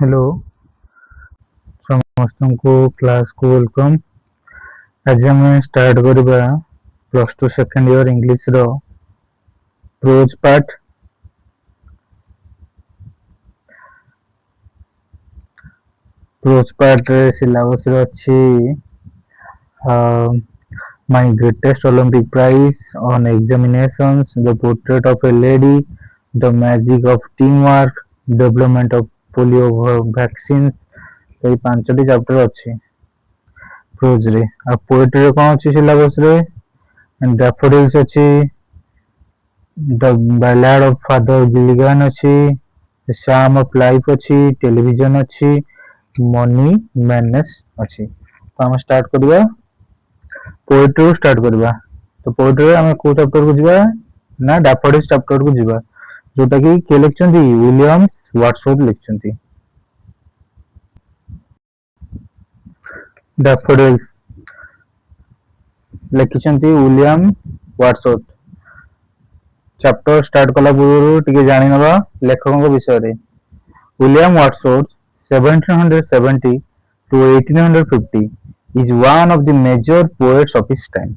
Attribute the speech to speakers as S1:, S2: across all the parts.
S1: Hello ସମସ୍ତଙ୍କୁ କ୍ଲାସକୁ welcome. ଆଜି ଆମେ ଷ୍ଟାର୍ଟ କରିବା ପ୍ଲସ୍ ଟୁ ସେକେଣ୍ଡ ଇୟର ଇଂଲିଶର ପ୍ରୋଜ୍ ପାର୍ଟ। ପ୍ରୋଜ୍ ପାର୍ଟରେ ସିଲାବସରେ ଅଛି My greatest Olympic prize on examinations, the portrait of a lady, the magic of teamwork, development of polio vaccines। ଏଇ ପାଞ୍ଚଟି ଚାପ୍ଟର ଅଛି ପ୍ରୋଜରେ। ଆଉ ପୋଏଟ୍ରିରେ କ'ଣ ଅଛି ସିଲାବସରେ? ଡ୍ୟାଫୋଡିଲ୍ସ ଅଛି, ଦ ବାଲାଡ୍ ଅଫ ଫାଦର ଗିଲିଗାନ୍ ଅଛି, ସାମ୍ ଅଫ ଲାଇଫ୍ ଅଛି, ଟେଲିଭିଜନ ଅଛି, ମନି ମ୍ୟାଡନେସ୍ ଅଛି। ତ ଆମେ ଷ୍ଟାର୍ଟ କରିବା, ପୋଏଟ୍ରିରୁ ଷ୍ଟାର୍ଟ କରିବା। ତ ପୋଏଟ୍ରିରେ ଆମେ କୋଉ ଚାପ୍ଟରକୁ ଯିବା ନା ଡ୍ୟାଫୋଡିଲ୍ସ ଚାପ୍ଟରକୁ ଯିବା, ଯୋଉଟାକି କିଏ ଲେଖିଛନ୍ତି? ୱିଲିୟମ୍ସ ୱାର୍ଡସୱର୍ଥ ଲେଖିଛନ୍ତି। ଡ୍ୟାଫୋଡିଲ୍ସ ଲେଖିଛନ୍ତି ୱିଲିୟମ୍ ୱାର୍ଡସୱର୍ଥ। ଚାପ୍ଟର ଷ୍ଟାର୍ଟ କଲା ପୂର୍ବରୁ ଟିକେ ଜାଣିନେବା ଲେଖକଙ୍କ ବିଷୟରେ। William Wordsworth 1770 to 1850 is one of the major poets of his time।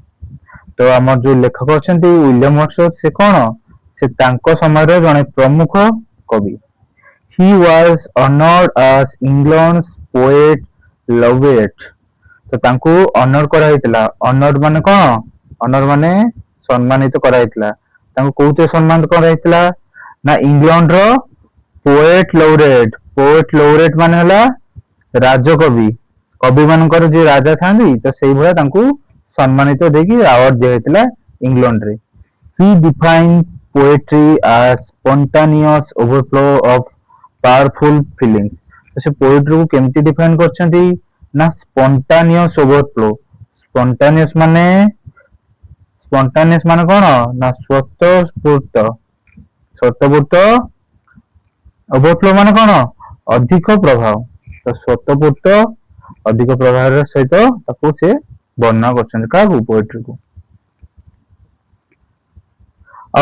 S1: ତ ଆମର ଯୋଉ ଲେଖକ ଅଛନ୍ତି ୱିଲିୟମ୍ ୱାର୍ଡସୱର୍ଥ, ସେ କ'ଣ? ସେ ତାଙ୍କ ସମୟର ଜଣେ ପ୍ରମୁଖ କବି। He was honored as England's poet laureate। ତ ତାଙ୍କୁ ଅନର କରାଯାଇଥିଲା। ଅନର ମାନେ କ'ଣ? ଅନର ମାନେ ସମ୍ମାନିତ କରାଯାଇଥିଲା। ତାଙ୍କୁ କୋଉଥିରେ ସମ୍ମାନିତ କରାଯାଇଥିଲା? ନା ଇଂଲଣ୍ଡର ପୋଏଟ୍ ଲୌରେଟ୍। ପୋଏଟ୍ ଲୌରେଟ୍ ମାନେ ହେଲା ରାଜକବି। କବି ମାନଙ୍କର ଯିଏ ରାଜା ଥାନ୍ତି, ତ ସେଇଭଳିଆ ତାଙ୍କୁ ସମ୍ମାନିତ ଦେଇକି ଆୱାର୍ଡ ଦିଆଯାଇଥିଲା ଇଂଲଣ୍ଡରେ। He defined poetry as spontaneous overflow of powerful feelings। ତ ସେ ପୋଏଟ୍ରିକୁ କେମିତି ଡିଫାଇନ୍ କରିଛନ୍ତି? ନା ସ୍ପଣ୍ଟାନିୟସ୍ ଓଭରଫ୍ଲୋ। ସ୍ପଣ୍ଟାନିୟସ୍ ମାନେ କ'ଣ? ନା ସ୍ୱତଃସ୍ଫୂର୍ତ୍ତ। ସ୍ୱତଃସ୍ଫୂର୍ତ୍ତ। ଓଭରଫ୍ଲୋ ମାନେ କ'ଣ? ଅଧିକ ପ୍ରଭାବ। ତ ସ୍ୱତଃସ୍ଫୂର୍ତ୍ତ ଅଧିକ ପ୍ରଭାବର ସହିତ ତାକୁ ସେ ବର୍ଣ୍ଣନା କରିଛନ୍ତି। କାହାକୁ? ପୋଏଟ୍ରିକୁ।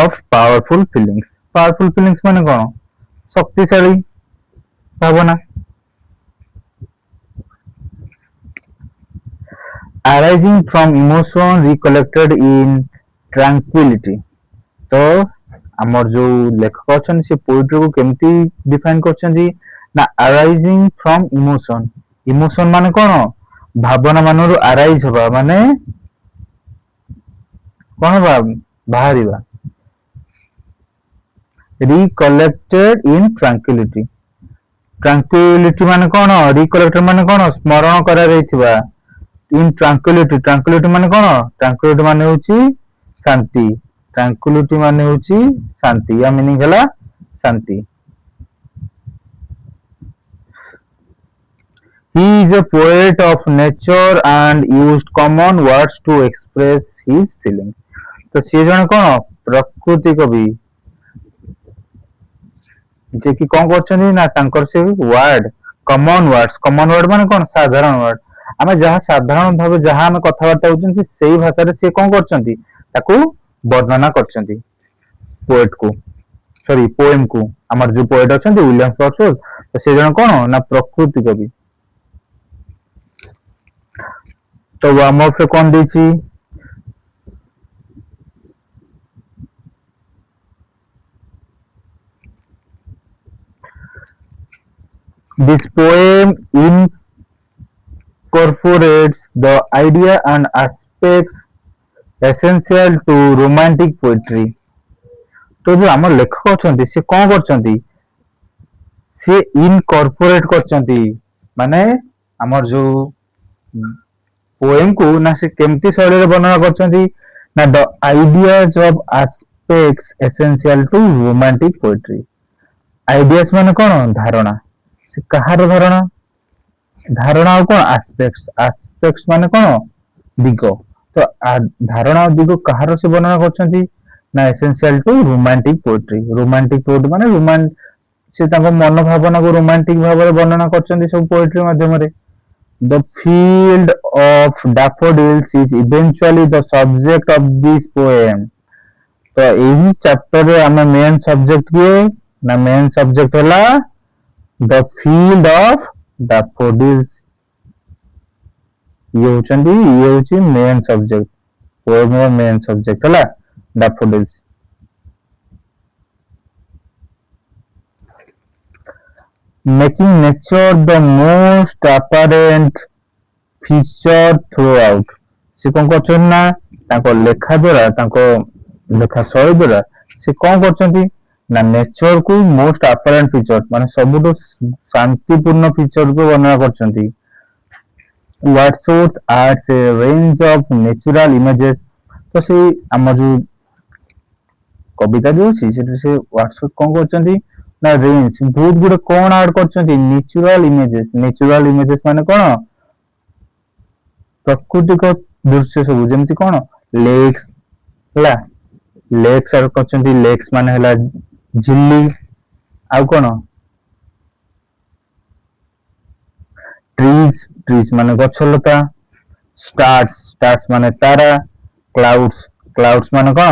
S1: Of powerful feelings. Powerful feelings ମାନେ କ'ଣ? ଶକ୍ତିଶାଳୀ ଭାବନା। arising from emotion recollected in tranquility। ତ ଆମର ଯୋଉ ଲେଖକ ଅଛନ୍ତି ସେ ପୋଏଟ୍ରିକୁ କେମିତି ଡିଫାଇନ୍ କରିଛନ୍ତି? ନା arising from emotion। ଇମୋସନ ମାନେ କ'ଣ? ଭାବନା ମାନରୁ ଆରାଇଜ ହବା ମାନେ କ'ଣ ହବା? ବାହାରିବା। recollected in tranquility। tranquility ମାନେ କ'ଣ? recollected ମାନେ କ'ଣ? ସ୍ମରଣ କରାଯାଇଥିବା। in tranquility। tranquility ମାନେ କ'ଣ? tranquility ମାନେ ହେଉଛି ଶାନ୍ତି। tranquility ମାନେ ହେଉଛି ଶାନ୍ତି। ୟା ମିନିଂ ହେଲା ଶାନ୍ତି। He is a poet of nature and used common words to express his feelings। ତ ସିଏ ଜଣେ କ'ଣ? ପ୍ରକୃତି କବି, ଯେ କି କ'ଣ କରୁଛନ୍ତି? ନା ତାଙ୍କର ସେ word, common words. Common word ମାନେ କ'ଣ? ସାଧାରଣ ୱାର୍ଡ। ଆମେ ଯାହା ସାଧାରଣ ଭାବେ ଯାହା ଆମେ କଥାବାର୍ତ୍ତା ହଉଛନ୍ତି ସେଇ ଭାଷାରେ ସେ କ'ଣ କରୁଛନ୍ତି? ତାକୁ ବର୍ଣ୍ଣନା କରିଛନ୍ତି ପୋଏଟ୍କୁ, ସରି ପୋଏମ୍କୁ। ଆମର ଯୋଉ ପୋଏଟ୍ ଅଛନ୍ତି ୱିଲିୟମ୍ ୱାର୍ଡସୱର୍ଥ, ସେ ଜଣେ କ'ଣ? ନା ପ୍ରକୃତି କବି। ତ ୱାର୍ମ ଅପ୍ରେ କ'ଣ ଦେଇଛି? This poem incorporates the idea and aspects essential to romantic poetry। ତ ଯୋଉ ଆମର ଲେଖକ ଅଛନ୍ତି ସେ କ'ଣ କରିଛନ୍ତି? ସେ ଇନକର୍ପୋରେଟ୍ କରିଛନ୍ତି, ମାନେ ଆମର ଯୋଉ ପୋଏମକୁ ନା ସେ କେମିତି ଶୈଳୀରେ ବର୍ଣ୍ଣନା କରିଛନ୍ତି? ନା the ideas of aspects essential to romantic poetry। Ideas ମାନେ କ'ଣ? ଧାରଣା। ସେ କାହାର ଧାରଣା? ଧାରଣା ଆଉ କ'ଣ? ଆସ୍ପେକ୍ଟସ୍। ଆସ୍ପେକ୍ଟସ୍ ମାନେ କ'ଣ? ଦିଗ। ତ ଧାରଣା ଆଉ ଦିଗ କାହାର ସେ ବର୍ଣ୍ଣନା କରିଛନ୍ତି? ନା essential to romantic poetry. Romantic poetry ମାନେ ସେ ତାଙ୍କ ମନ ଭାବନାକୁ ରୋମାଣ୍ଟିକ ଭାବରେ ବର୍ଣ୍ଣନା କରିଛନ୍ତି ସବୁ ପୋଏଟ୍ରି ମାଧ୍ୟମରେ। The field of daffodils is eventually the subject of this poem। ତ ଏହି ଚାପ୍ଟରରେ ଆମେ ମେନ୍ ସବଜେକ୍ଟ କିଏ? ନା ମେନ୍ ସବଜେକ୍ଟ ହେଲା द ଫିଲ୍ଡ ଅଫ୍ ଡାଫୋଡିଲ୍ସ। ଇଏ ହଉଛି ମେନ୍ ସବଜେକ୍ଟ, ପୋଏମର ମେନ୍ ସବଜେକ୍ଟ ହେଲା ଡାଫୋଡିଲ୍ସ। Making nature the most apparent feature throughout। ସେ କଣ କରୁଛନ୍ତି ନା ତାଙ୍କ ଲେଖା ଦ୍ୱାରା, ତାଙ୍କ ଲେଖା ଶୈଳୀ ଦ୍ୱାରା ସେ କଣ କରୁଛନ୍ତି ନା ନେଚର କୁ ମୋଷ୍ଟ ଆପାରେଣ୍ଟ ଫିଚର ମାନେ ସବୁଠୁ ଶାନ୍ତିପୂର୍ଣ୍ଣ ଫିଚର କୁ ବର୍ଣ୍ଣନା କରୁଛନ୍ତି। Wordsworth adds a range of natural images। ତ ସେଇ ଆମ ଯୋଉ କବିତା ଯୋଉ ଅଛି ସେଠି ସେ Wordsworth କଣ କରୁଛନ୍ତି ନା ରେଞ୍ଜ ବହୁତ ଗୁଡେ କଣ ଆଡ କରୁଛନ୍ତି ନ୍ୟାଚୁରାଲ ଇମେଜେସ୍। ନ୍ୟାଚୁରାଲ ଇମେଜେସ୍ ମାନେ କଣ ପ୍ରାକୃତିକ ଦୃଶ୍ୟ ସବୁ, ଯେମିତି କଣ ଲେକ୍ସ ହେଲା, ଲେକ୍ସ ଆଡ କରିଛନ୍ତି। ଲେକ୍ସ ମାନେ ହେଲା ଝିଲ୍ଲୀ, ଆଉ କଣ ଟ୍ରିଜ, ଟ୍ରିଜ ମାନେ ଗଛଲତା, ଷ୍ଟାର୍ସ, ଷ୍ଟାର୍ସ ମାନେ ତାରା, କ୍ଲାଉଡ୍ସ, କ୍ଲାଉଡ୍ସ ମାନେ କଣ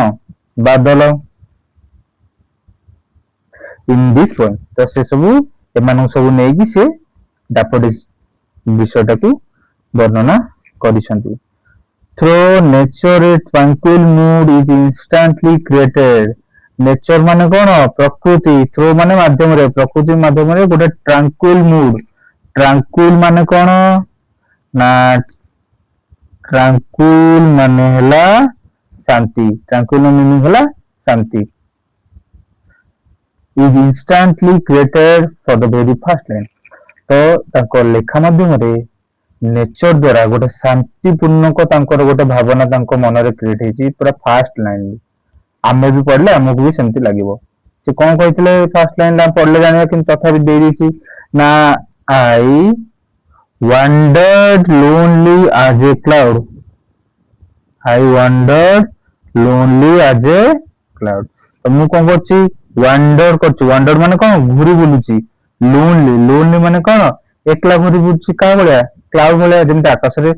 S1: ବାଦଲ। ଇନ୍ ଦିସ୍ ପଏଣ୍ଟ ତ ସେ ସବୁ ଏମାନଙ୍କୁ ସବୁ ନେଇକି ସେ ଡାଫୋଡିଲ୍ସ ବିଷୟଟାକୁ ବର୍ଣ୍ଣନା କରିଛନ୍ତି। Through nature a tranquil mood is instantly created। Nature ମାନେ କଣ ପ୍ରକୃତି, ଥ୍ରୋ ମାନେ ମାଧ୍ୟମରେ, ପ୍ରକୃତି ମାଧ୍ୟମରେ ଗୋଟେ ଟ୍ରାଙ୍କୁଇଲ ମୁଡ। ଟ୍ରାଙ୍କୁଇଲ ମାନେ କଣ ନା ଟ୍ରାଙ୍କୁଇଲ ମାନେ ହେଲା ଶାନ୍ତି, ଟ୍ରାଙ୍କୁଇଲ ମିନିଂ ହେଲା ଶାନ୍ତି। is instantly created for the very first time। ତ ତାଙ୍କ ଲେଖା ମାଧ୍ୟମରେ ନେଚର ଦ୍ୱାରା ଗୋଟେ ଶାନ୍ତିପୂର୍ଣ୍ଣକ ତାଙ୍କର ଗୋଟେ ଭାବନା ତାଙ୍କ ମନରେ କ୍ରିଏଟ ହେଇଛି ପୁରା ଫାଷ୍ଟ ଲାଇନ। ଆମେ ବି ପଢିଲେ ଆମକୁ ବି ସେମିତି ଲାଗିବ। ସେ କଣ କହିଥିଲେ ଫାଷ୍ଟ ଲାଇନ ପଢିଲେ ଜାଣିବା, କିନ୍ତୁ ତଥାପି ଦେଇଦେଇଛି ନା ଆଇ ୱାଣ୍ଡର୍ଡ ଲୋନଲି ଆଜ ଏ cloud. I wandered lonely as a cloud। ତ ମୁଁ କଣ କରୁଛି ୱାଣ୍ଡର କରୁଛି, ୱାଣ୍ଡର ମାନେ କଣ ଘୁରି ବୁଲୁଛି। ଲୋନଲି, ଲୋନଲି ମାନେ କଣ ଏକଲା ଘୁରି ବୁଲୁଛି କାହା ଭଳିଆ କ୍ଲାଉଡ ଭଳିଆ, ଯେମିତି ଆକାଶରେ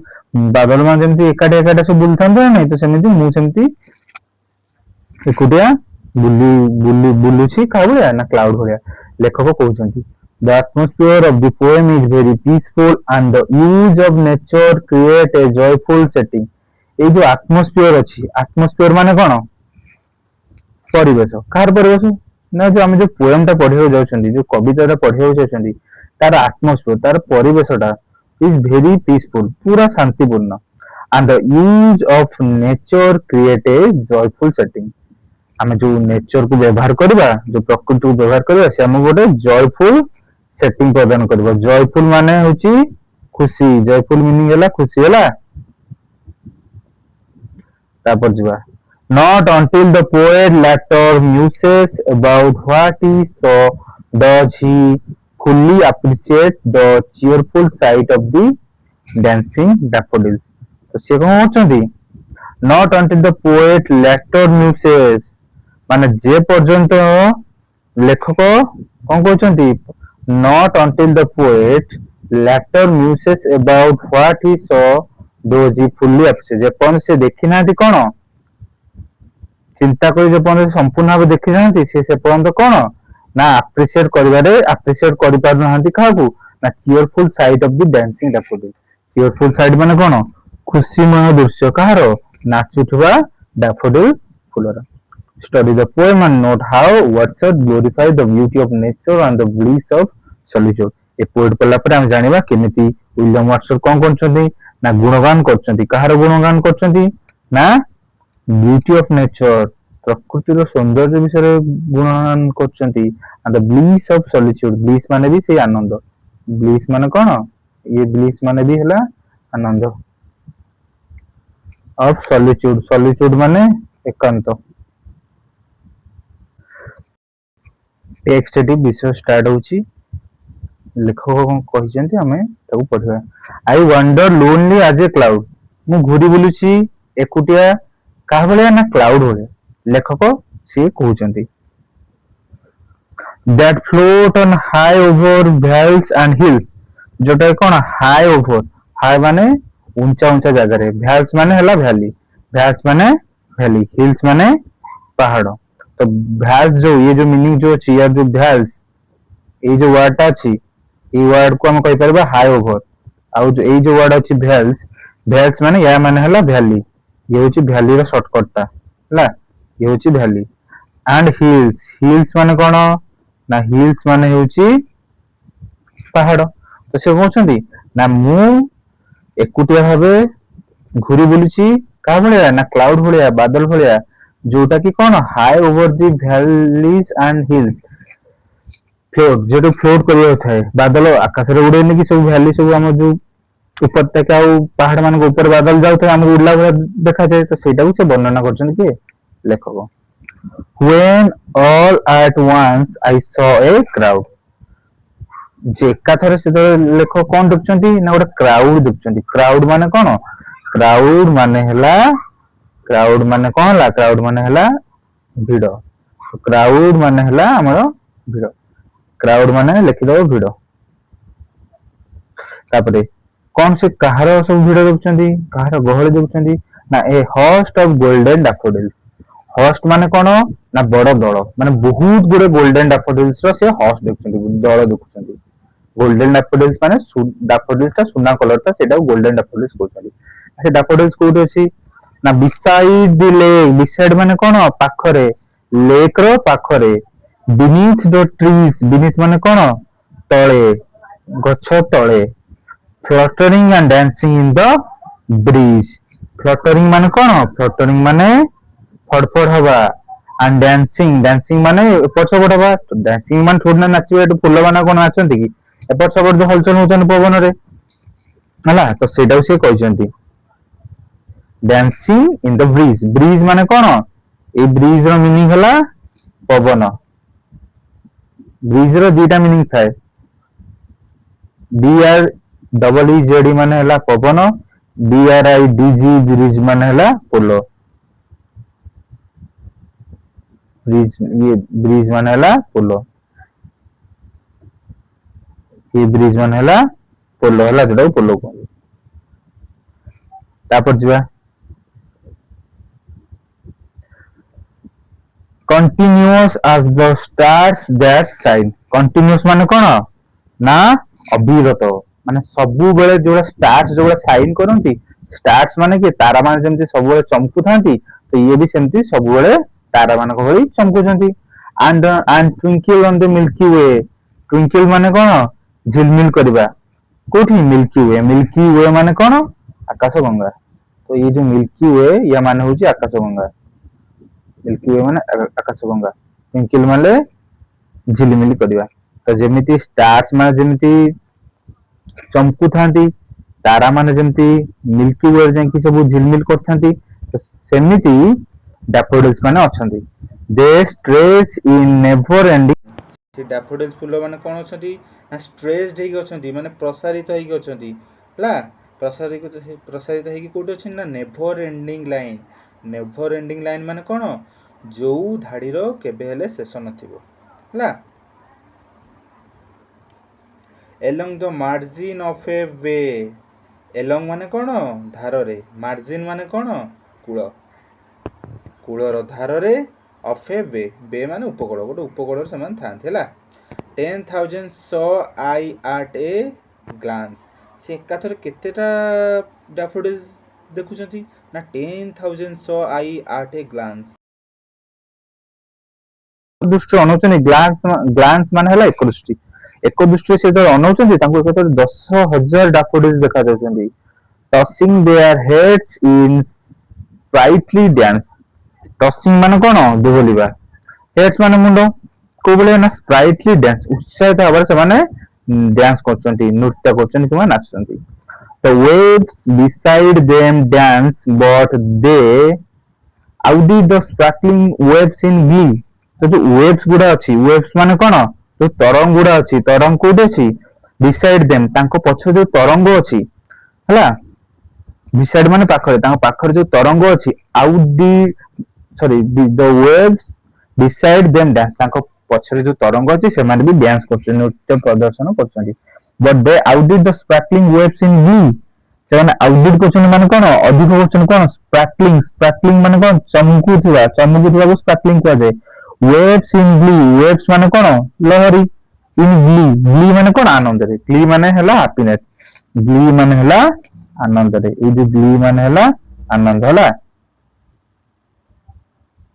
S1: ବାଦଲ ମାନେ ଯେମିତି ଏକାଠି ଏକାଠି ସବୁ ବୁଲୁଥାନ୍ତି ନା ନାଇଁ, ତ ସେମିତି ମୁଁ ସେମିତି ଏକୁଟିଆ ବୁଲୁଛି କାହା ଭଳିଆ ନା କ୍ଲାଉଡ ଭଳିଆ। ଲେଖକ କହୁଛନ୍ତି The atmosphere of the poem is very peaceful and the use of nature create a joyful setting। ଏଇ ଯୋଉ ଆଟମୋସ୍ଫିୟର ଅଛି, ଆଟମୋସ୍ଫିୟର ମାନେ କଣ ପରିବେଶ। କାହାର ପରିବେଶ ନା ଯୋଉ ଆମେ ଯୋଉ ପୋଏମ ଟା ପଢିବାକୁ ଯାଉଛନ୍ତି, ଯୋଉ କବିତା ଟା ପଢିବାକୁ ଯାଉଛନ୍ତି, ତାର ଆଟମୋସ୍ଫିୟର, ତାର ପରିବେଶଟା ଇଜ ଭେରି ପିସଫୁଲ, ପୁରା ଶାନ୍ତିପୂର୍ଣ୍ଣ। and the use of nature create a joyful setting। ଆମେ ଯୋଉ ନେଚର କୁ ବ୍ୟବହାର କରିବା, ଯୋଉ ପ୍ରକୃତିକୁ ବ୍ୟବହାର କରିବା, ସେ ଆମକୁ ଗୋଟେ ଜୟଫୁଲ ସେଟିଂ ପ୍ରଦାନ କରିବ। ଜୟଫୁଲ ମାନେ ହଉଛି ଖୁସି, ଜୟଫୁଲ ମିନିଂ ହେଲା ଖୁସି ହେଲା। ତାପରେ ଯିବା not until the poet later muses about what he saw does he fully appreciate the cheerful sight of the dancing daffodils। ତ ସେ କଣ କରୁଛନ୍ତି not until the poet later muses ମାନେ ଯେ ପର୍ଯ୍ୟନ୍ତ ଲେଖକ କଣ କହୁଛନ୍ତି not until the poet later muses about what he saw does he fully appreciate। ଯେପର୍ଯ୍ୟନ୍ତ ସେ ଦେଖି ନାହାନ୍ତି କଣ ଚିନ୍ତା କରି ଯେପର୍ଯ୍ୟନ୍ତ ସମ୍ପୂର୍ଣ୍ଣ ଭାବେ ଦେଖି ନାହାନ୍ତି, ସେ ପର୍ଯ୍ୟନ୍ତ କଣ ନା ଆପ୍ରିସିଏଟ କରିବାରେ ଆପ୍ରିସିଏଟ କରିପାରୁନାହାନ୍ତି କାହାକୁ ନା cheerful sight of the dancing daffodil. Cheerful sight ମାନେ କଣ ଖୁସିମୟ ଦୃଶ୍ୟ, କାହାର ନାଚୁଥିବା ଡାଫୋଡିଲ ଫୁଲର। Study the poem and note how Wordsworth glorified the beauty of nature and the bliss of solitude। A poet ପଢିଲା ପରେ ଆମେ ଜାଣିବା କେମିତି ୱିଲିୟମ ୱାର୍ଡସୱର୍ଥ କଣ କରୁଛନ୍ତି ନା ଗୁଣଗାନ କରୁଛନ୍ତି। କାହାର ଗୁଣଗାନ କରୁଛନ୍ତି ନା ବ୍ୟୁଟି ଅଫ ନେଚର, ପ୍ରକୃତିର ସୌନ୍ଦର୍ଯ୍ୟ ବିଷୟରେ ଗୁଣଗାନ କରୁଛନ୍ତି। and the bliss of solitude, bliss ମାନେ ବି ସେଇ ଆନନ୍ଦ। bliss ମାନେ କଣ ଇଏ bliss ମାନେ ବି ହେଲା ଆନନ୍ଦ। of solitude, solitude ମାନେ ଏକାନ୍ତ। ଟେକ୍ସଟ ଏଠି ବିଷୟ ଷ୍ଟାର୍ଟ ହଉଛି, ଲେଖକ କଣ କହିଛନ୍ତି ଆମେ ତାକୁ ପଢିବା। I wander lonely as a cloud। ମୁଁ ଘୁରି ବୁଲୁଛି ଏକୁଟିଆ କାହା ଭଳିଆ ନା କ୍ଲାଉଡ ଭଳିଆ। ଲେଖକ ସିଏ କହୁଛନ୍ତି that float on high over vales and hills। ଯୋଉଟା କଣ ହାଇ ଓଭର, ହାଇ ମାନେ ଉଞ୍ଚା ଉଞ୍ଚା ଜାଗାରେ, ଭ୍ୟାଲ୍ସ ମାନେ ହେଲା ଭ୍ୟାଲି, ଭ୍ୟାଲ୍ସ ମାନେ ଭ୍ୟାଲି, ହିଲ୍ସ ମାନେ ପାହାଡ। ତ ଭ୍ୟାଲ୍ସ ଯୋଉ ଇଏ ଯୋଉ ମିନିଂ ଯୋଉ ଅଛି ୟାର ଯୋଉ ଭ୍ୟାଲ୍ସ ଏଇ ଯୋଉ ୱାର୍ଡଟା ଅଛି ଏଇ ୱାର୍ଡକୁ ଆମେ କହିପାରିବା ହାଇ ଓଭର। ଆଉ ଏଇ ଯୋଉ ୱାର୍ଡ ଅଛି ଭେଲ୍ସ, ଭେଲ୍ସ ମାନେ ୟା ମାନେ ହେଲା ଭ୍ୟାଲି, ଇଏ ହଉଛି ଭ୍ୟାଲିର ସର୍ଟକଟଟା ହେଲା, ଇଏ ହଉଛି ଭ୍ୟାଲି। ଆଣ୍ଡ ହିଲ୍ସ, ହିଲ୍ସ ମାନେ କଣ ନା ହିଲ୍ସ ମାନେ ହେଉଛି ପାହାଡ। ତ ସେ କହୁଛନ୍ତି ନା ମୁଁ ଏକୁଟିଆ ଭାବେ ଘୁରି ବୁଲୁଛି କାହା ଭଳିଆ ନା କ୍ଲାଉଡ ଭଳିଆ, ବାଦଲ ଭଳିଆ, ଯୋଉଟା କି କଣ high over the valleys and hills, float, ଯେହେତୁ ଫ୍ଲୋଟ କରିବାକୁ ଥାଏ, ବାଦଲ ଆକାଶରେ ଉଡେନି କି ସବୁ ଭ୍ୟାଲି ସବୁ ଆମର ଯୋଉ ଉପତ୍ୟକା ଆଉ ପାହାଡ ମାନଙ୍କ ଉପରେ ବାଦଲ ଯାଉଥାଏ ଆମକୁ ଉଡିଲା ଭଳିଆ ଦେଖାଯାଏ, ତ ସେଇଟାକୁ ସେ ବର୍ଣ୍ଣନା କରୁଛନ୍ତି କିଏ ଲେଖକ। When all at once I saw a crowd, ଯେ ଏକାଥରେ ସେତେବେଳେ ଲେଖକ କଣ ଦେଖୁଛନ୍ତି ନା ଗୋଟେ କ୍ରାଉଡ ଦେଖୁଛନ୍ତି। କ୍ରାଉଡ ମାନେ କଣ, କ୍ରାଉଡ ମାନେ ହେଲା, କ୍ରାଉଡ ମାନେ କଣ ହେଲା, କ୍ରାଉଡ ମାନେ ହେଲା ଭିଡ, କ୍ରାଉଡ ମାନେ ହେଲା ଆମର ଭିଡ, କ୍ରାଉଡ ମାନେ ଲେଖିଦବ ଭିଡ। ତାପରେ କଣ ସେ କାହାର ସବୁ ଭିଡ ଦେଖୁଛନ୍ତି, କାହାର ଗହଳି ଦେଖୁଛନ୍ତି ନା ଏ host of golden daffodils, host ମାନେ କଣ ନା ବଡ ଦଳ, ମାନେ ବହୁତ ଗୁଡେ ଗୋଲ୍ଡେନ ଡାଫୋଡିଲ୍ସ ର ସେ host ଦେଖୁଛନ୍ତି, ଦଳ ଦେଖୁଛନ୍ତି। ଗୋଲ୍ଡେନ ଡାଫୋଡିଲ୍ସ ମାନେ ଡାଫୋଡିଲ୍ସ ଟା ସୁନା କଲର ଟା, ସେଇଟାକୁ ଗୋଲ୍ଡେନ ଡାଫୋଡିଲ୍ସ କହୁଛନ୍ତି। ସେ ଡାଫୋଡିଲ୍ସ କୋଉଠି ଅଛି ନା ବିସାଇଡ ଦି ଲେକ୍, ବିସାଇଡ ମାନେ କଣ ପାଖରେ, ଲେକ୍ ର ପାଖରେ, ବିନିଥ ଦ ଟ୍ରିଜ, ବିନିଥ ମାନେ କଣ ତଳେ, ଗଛ ତଳେ, fluttering and dancing in the breeze, fluttering ମାନେ କଣ, ଫ୍ଲଟରିଂ ମାନେ ଫଡଫଡ ହବା, ଆଣ୍ଡ ଡ୍ୟାନ୍ସିଂ, ଡ୍ୟାନ୍ସିଂ ମାନେ ଏପଟ ସେପଟ ହବା, ଡ୍ୟାନ୍ସିଂ ମାନେ ଥୋଡି ନା ନାଚିବା, ଏଠୁ ଫୁଲ ମାନେ କଣ ନାଚନ୍ତି କି, ଏପଟ ସେପଟ ଯୋଉ ହଲଚଲ ହଉଛନ୍ତି ପବନରେ ହେଲା, ତ ସେଇଟାକୁ ସେ କହିଛନ୍ତି dancing in the bridge. Bridge ମାନେ କଣ, ଏଇ ବ୍ରିଜ ର ମିନିଂ ହେଲା ପବନ, ବ୍ରିଜ ର ଦିଟା ମିନିଂ ଥାଏ, BREEZ ମାନେ ହେଲା ପବନ, BRIDG ବ୍ରିଜ ମାନେ ହେଲା ପୋଲ, ବ୍ରିଜ ମାନେ ହେଲା ପୋଲ, ये ब्रिज ମାନେ ହେଲା ପୋଲ ହେଲା, ଯୋଉଟାକୁ ପୋଲ କୁହନ୍ତି। ତାପରେ ଯିବା continuous as the stars that shine, continuous ମାନେ କଣ ନା ଅବିରତ, ମାନେ ସବୁବେଳେ ଯୋଉଟା ଷ୍ଟାର୍ସ ଯୋଉଟା ସାଇନ କରନ୍ତି, ଷ୍ଟାର୍ସ ମାନେ କି ତାରା ମାନେ ଯେମିତି ସବୁବେଳେ ଚମକୁଥାନ୍ତି, ତ ଇଏ ବି ସେମିତି ସବୁବେଳେ ତାରା ମାନଙ୍କ ଭଳି ଚମକୁଛନ୍ତି। and twinkle on the milky way, twinkle ମାନେ କଣ ଝିଲମିଲ କରିବା, କୋଉଠି ମିଲ୍କି ୱେ, ମିଲ୍କି ୱେ ମାନେ କଣ ଆକାଶ ଗଙ୍ଗା, ତ ଇଏ ଯୋଉ ମିଲ୍କି ୱେ ୟା ମାନେ ହଉଛି ଆକାଶ ଗଙ୍ଗା, ମିଲ୍କି ୱେ ମାନେ ଆକାଶ ଗଙ୍ଗା, ଟ୍ୱିଙ୍କଲ ମାନେ ଝିଲିମିଲି କରିବା। ତ ଯେମିତି ଷ୍ଟାର୍ସ ମାନେ ଯେମିତି ଚମକୁଥାନ୍ତି, ତାରା ମାନେ ଯେମିତି ମିଲ୍କି ୱେ ଯାଇକି ସବୁ ଝିଲମିଲ କରିଥାନ୍ତି, ତ ସେମିତି ଡାଫୋଡିଲ୍ସ ମାନେ ଅଛନ୍ତି। ଦେ ଷ୍ଟ୍ରେଚ୍ ଇନ୍ ନେଭର ଏଣ୍ଡିଂ, ସେ ଡାଫୋଡିଲ୍ସ ଫୁଲ ମାନେ କଣ ଅଛନ୍ତି ନା ଷ୍ଟ୍ରେଚ୍ଡ ହେଇକି ଅଛନ୍ତି, ମାନେ ପ୍ରସାରିତ ହେଇକି ଅଛନ୍ତି ହେଲା, ପ୍ରସାରିତ ହେଇକି କୋଉଠି ଅଛନ୍ତି ନା never ending line, never ending line ମାନେ କଣ ଯୋଉ ଧାଡିର କେବେ ହେଲେ ଶେଷ ନଥିବ ହେଲା। along the margin of a way, along ମାନେ କଣ ଧାରରେ, margin ମାନେ କଣ କୂଳ, କୂଳର ଧାରରେ, of a way, way ମାନେ ଉପକୂଳ, ଗୋଟେ ଉପକୂଳରେ ସେମାନେ ଥାନ୍ତି ହେଲା। 10,000 saw I at a glance, ସେ ଏକାଥରେ କେତେଟା ଡାଫୋଡିଲ୍ସ ଦେଖୁଛନ୍ତି ନା 10,000 saw I at a glance, ଦୃଷ୍ଟିରେ ଅନଉଛନ୍ତି, ଗ୍ଲାନ୍ସ ମାନେ ହେଲା ଏକ ଦୃଷ୍ଟି, ଏକ ଦୃଷ୍ଟିରେ ସେ ଯେତେବେଳେ ଅନଉଛନ୍ତି ତାଙ୍କୁ ଏକାଥରେ 10,000 ଡାଫୋଡିଲ୍ସ ଦେଖାଯାଉଛନ୍ତି। ଟସିଂ ଦେୟାର ହେଡ୍ସ ଇନ୍ ସ୍ପ୍ରାଇଟଲି ଡ୍ୟାନ୍ସ, ଟସିଂ ମାନେ କଣ ଦୋହଲିବା, ହେଡ୍ସ ମାନେ ମୁଣ୍ଡ, କୋଉ ଭଳିଆ ନା ସ୍ପ୍ରାଇଟଲି ଡ୍ୟାନ୍ସ, ଉତ୍ସାହିତ ଭାବରେ ସେମାନେ ଡ୍ୟାନ୍ସ କରୁଛନ୍ତି, ନୃତ୍ୟ କରୁଛନ୍ତି କିମ୍ବା ନାଚୁଛନ୍ତି। The waves beside them dance but they outdid the sparkling waves in glee, ତ ଯୋଉ ୱେଭ୍ସ ଗୁଡା ଅଛି, ୱେଭ୍ସ ମାନେ କଣ ଯୋଉ ତରଙ୍ଗ ଗୁଡା ଅଛି, ତରଙ୍ଗ କୋଉଠି ଅଛି ବିସାଇଡ ଦେମ୍, ତାଙ୍କ ପଛରେ ଯୋଉ ତରଙ୍ଗ ଅଛି ହେଲା, ବିସାଇଡ ମାନେ ପାଖରେ, ତାଙ୍କ ପାଖରେ ଯୋଉ ତରଙ୍ଗ ଅଛି, ଆଉଟ ଦି ସରି ଦ ୱେଭ୍ସ ବିସାଇଡ ଦେମ୍ ଡ୍ୟାନ୍ସ, ତାଙ୍କ ପଛରେ ଯୋଉ ତରଙ୍ଗ ଅଛି ସେମାନେ ବି ଡ୍ୟାନ୍ସ କରୁଛନ୍ତି, ନୃତ୍ୟ ପ୍ରଦର୍ଶନ କରୁଛନ୍ତି। But they outdid the sparkling waves in glee, ସେମାନେ ଆଉଟଡିଡ କରୁଛନ୍ତି ମାନେ କଣ ଅଧିକ କରୁଛନ୍ତି, କଣ ସ୍ପାର୍କଲିଂ, ସ୍ପାର୍କଲିଂ ମାନେ କଣ ଚମକୁଥିବା, ଚମକୁଥିବାକୁ ସ୍ପାର୍କଲିଂ କୁହାଯାଏ। ୱେଭ୍ସ ଇନ୍ ବ୍ଲୁ, ୱେଭ୍ସ ମାନେ କଣ ଲହରୀ, इन ग्ली ग्ली माने कौन आनंद रे ग्ली माने हला हैप्पीनेस ग्ली माने हला आनंद रे ए जो ग्ली माने हला आनंद हला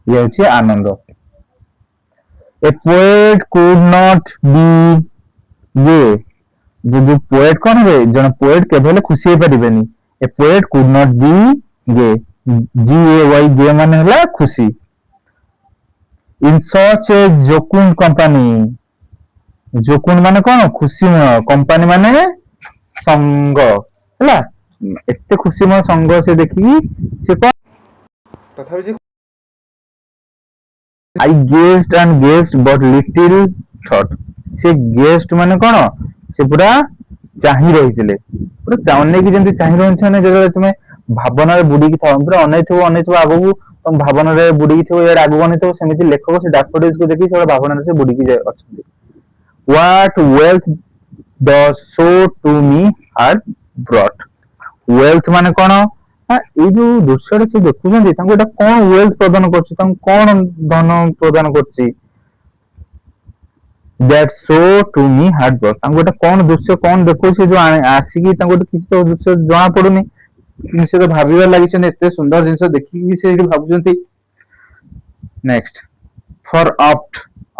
S1: ये होची आनंद a poet could not be ये जो पोएट कौन है जन पोएट केवल खुशी हो परिबेनी a poet could not be gay G A Y gay माने हला खुशी इन सच ए जोकुन कंपनी जोकुन माने कौन खुशीमय कंपनी माने संग हला एते खुशीमय संग से देखी से कौन तथापि जे I gazed and gazed but little thought से गेस्ट माने कौन से पूरा चाही रहिथिले पूरा चाहने की जेंति चाही रहछने जे तुमे भावना रे बुडी की थाओ पूरा अनैथो आगु तुम भावना रे बुडी की थो या आगु अनैथो सेमिति लेखक से डैफोडिल्स को देखि से भावना रे से बुडी की जाय अछि what wealth does so to me had brought wealth माने कोन ए जो दृश्य से देखुछन तांको एटा कोन wealth प्रदान करछि तांको कोन धन प्रदान करछि that so to me had brought तांको एटा कोन दृश्य कोन देखुछि जो आसी की तांको किछि तो दृश्य जणा पडुनी से तो भाबिबा लागि छन एते सुंदर जिंस देखि की से भाबुछंती नेक्स्ट फॉर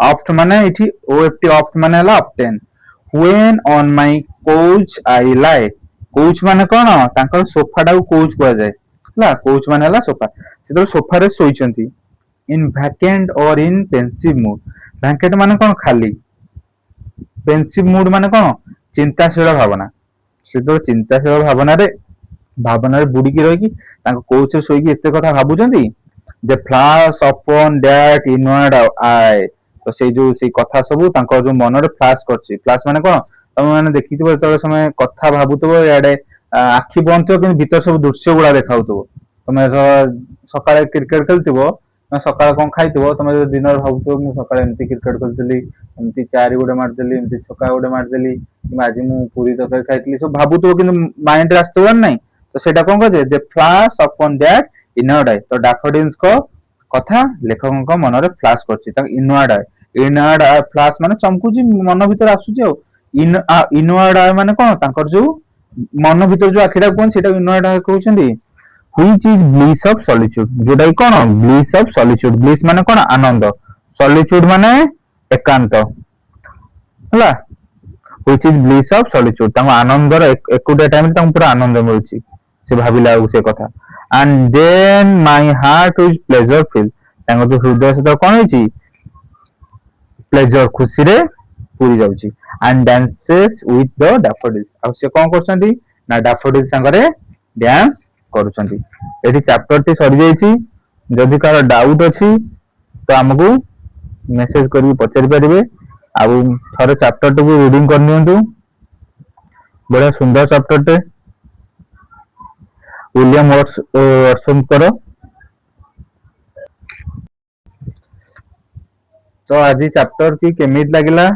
S1: opt माने इठी oft opt माने हला obtain when on my couch I lie couch माने कोन तांकर सोफा टाକୁ couch कुआ जाय हला couch माने हला सोफा से तो सोफा रे सोइचंती in vacant or in pensive mood vacant माने कोन खाली pensive mood माने कोन चिंताशील भावना से तो चिंताशील भावना रे बुडी की रही की तांको couch रे सोई की एते कथा भाबुचंती the flash upon that inward eye तो से जो से कथा सब तांको जो मन रे फ्लैश करछि फ्लैश माने कोन तमे माने देखिथिबो त समय कथा भाबुतबो याडे आखि बंतो कि भीतर सब दृश्य गुडा देखाउतबो तमे सकाळे क्रिकेट खेलतिबो सकाळे कोन खाइतिबो तमे दिन रे भाबुतबो मु सकाळे एमती क्रिकेट खेलतली एमती चारि गुडे मारदेली एमती छक्का गुडे मारदेली कि आज मु पूरी तकर खाइतली सब भाबुतबो कि माइंड रे आस्तबो नै तो सेटा कोन कहे दे फ्लैश अपॉन दैट इनवर्ड आई तो डैफोडिल्स को कथा लेखक को मन रे फ्लैश करछि त इनवर्ड आई फ्लैश माने चमकुजी मन भीतर आसुची इनवर्ड आई माने कोन तांकर जो मन भीतर जो आखिडा कोन सेटा इनवर्ड आई कहउछंदी which is bliss of solitude जोडाई कोन ब्लिस ऑफ सॉलिट्यूड ब्लिस माने कोन आनंद सॉलिट्यूड माने एकांत हला which is bliss of solitude तांको आनंद रे एकुडे टाइम तांको पूरा आनंद मिलुची से भाबिला से कथा and then my heart is pleasure filled तांको तो हृदय से तो कोन होची प्लेजर खुशी रे पूरी जाउची and dances with the daffodils आ से कोन करछंती ना daffodils संगरे डांस करूछंती एठी चैप्टर टी सरी जाईची जदी कार डाउट अछि तो हमकु मेसेज करी पचारि परिबे आ थरे चैप्टर टू रीडिंग कर नियंतु बड़ा सुंदर चैप्टर टे विलियम वाटसन करो तो आज चैप्टर की केमित लागिला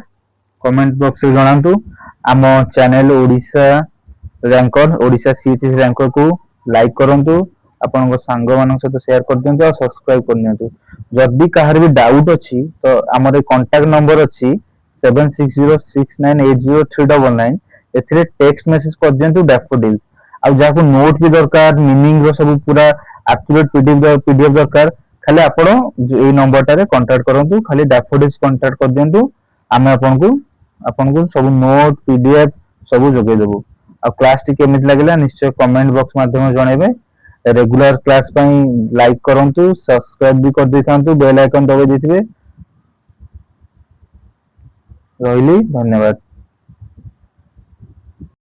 S1: कमेंट बॉक्स रे जणांतु आम चैनल ओडिसा रैंकर ओडिसा सीटी रैंकर को लाइक करंतु आपन सांग मानन सहित शेयर कर दियंतु और सब्सक्राइब कर नियंतु जदी काहर भी डाउट अछि तो हमर कांटेक्ट नंबर अछि 7606980399 एथिरे टेक्स्ट मैसेज कर दियंतु डैफोडिल आ जाको नोट भी दरकार मीनिंग रो सब पूरा एक्यूरेट पीडीएफ दरकार खाली आपण ए नंबर टारे कांटेक्ट करंतु खाली डैफोडिल्स कांटेक्ट कर दियंतु आमे आपन को सब नोट पीडीएफ सब जोगे देबो आ क्लास टी केमित लागला निश्चय कमेंट बॉक्स माध्यम जणाइबे रेगुलर क्लास पई लाइक करंतु सब्सक्राइब भी कर देथांतु बेल आइकन दबाइ दिथिबे रहिली धन्यवाद।